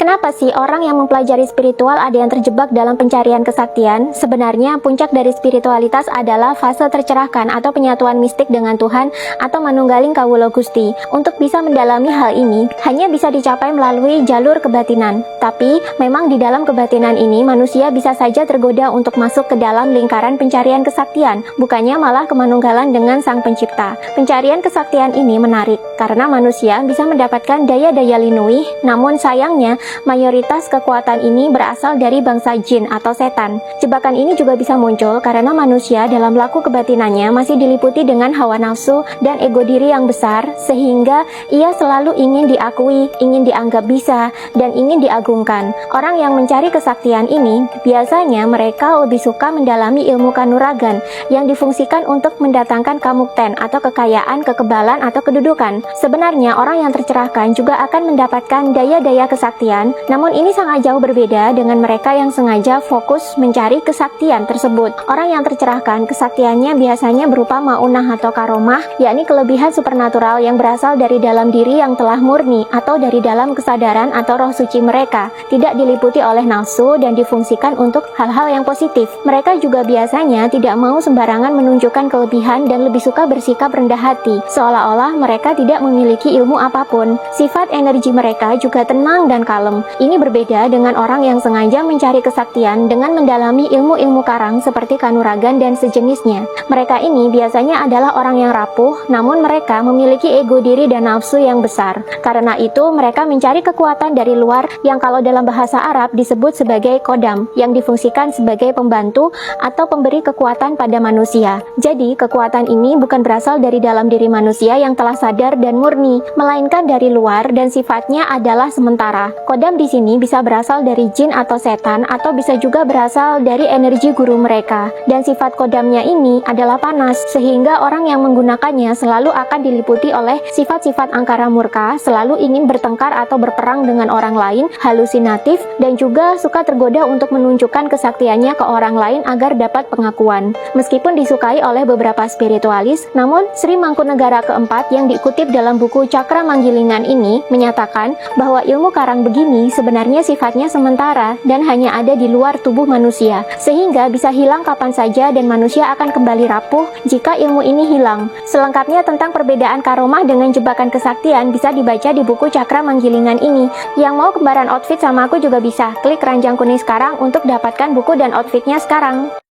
Kenapa sih orang yang mempelajari spiritual ada yang terjebak dalam pencarian kesaktian? Sebenarnya puncak dari spiritualitas adalah fase tercerahkan atau penyatuan mistik dengan Tuhan atau manunggaling kawula Gusti. Untuk bisa mendalami hal ini, hanya bisa dicapai melalui jalur kebatinan. Tapi, memang di dalam kebatinan ini manusia bisa saja tergoda untuk masuk ke dalam lingkaran pencarian kesaktian, bukannya malah kemanunggalan dengan Sang Pencipta. Pencarian kesaktian ini menarik, karena manusia bisa mendapatkan daya-daya linui, namun sayangnya, mayoritas kekuatan ini berasal dari bangsa jin atau setan. Jebakan ini juga bisa muncul karena manusia dalam laku kebatinannya masih diliputi dengan hawa nafsu dan ego diri yang besar, sehingga ia selalu ingin diakui, ingin dianggap bisa, dan ingin diagungkan. Orang yang mencari kesaktian ini, biasanya mereka lebih suka mendalami ilmu kanuragan yang difungsikan untuk mendatangkan kamukten atau kekayaan, kekebalan, atau kedudukan. Sebenarnya orang yang tercerahkan juga akan mendapatkan daya-daya kesaktian, namun ini sangat jauh berbeda dengan mereka yang sengaja fokus mencari kesaktian tersebut. Orang yang tercerahkan, kesaktiannya biasanya berupa maunah atau karomah, yakni kelebihan supernatural yang berasal dari dalam diri yang telah murni atau dari dalam kesadaran atau roh suci mereka, tidak diliputi oleh nafsu dan difungsikan untuk hal-hal yang positif. Mereka juga biasanya tidak mau sembarangan menunjukkan kelebihan dan lebih suka bersikap rendah hati, seolah-olah mereka tidak memiliki ilmu apapun. Sifat energi mereka juga tenang dan kalem. Ini berbeda dengan orang yang sengaja mencari kesaktian dengan mendalami ilmu-ilmu karang seperti kanuragan dan sejenisnya. Mereka ini biasanya adalah orang yang rapuh, namun mereka memiliki ego diri dan nafsu yang besar. Karena itu, mereka mencari kekuatan dari luar yang kalau dalam bahasa Arab disebut sebagai kodam, yang difungsikan sebagai pembantu atau pemberi kekuatan pada manusia. Jadi, kekuatan ini bukan berasal dari dalam diri manusia yang telah sadar dan murni, melainkan dari luar dan sifatnya adalah sementara. Kodam di sini bisa berasal dari jin atau setan, atau bisa juga berasal dari energi guru mereka. Dan sifat kodamnya ini adalah panas, sehingga orang yang menggunakannya selalu akan diliputi oleh sifat-sifat angkara murka, selalu ingin bertengkar atau berperang dengan orang lain, halusinatif, dan juga suka tergoda untuk menunjukkan kesaktiannya ke orang lain agar dapat pengakuan. Meskipun disukai oleh beberapa spiritualis, namun Sri Mangkunegara keempat yang dikutip dalam buku Cakra Manggilingan ini menyatakan bahwa ilmu karang begini sebenarnya sifatnya sementara dan hanya ada di luar tubuh manusia, sehingga bisa hilang kapan saja dan manusia akan kembali rapuh jika ilmu ini hilang. Selengkapnya tentang perbedaan karomah dengan jebakan kesaktian bisa dibaca di buku Cakra Manggilingan ini. Yang mau kembaran outfit sama aku juga bisa klik keranjang kuning sekarang untuk dapatkan buku dan outfitnya sekarang.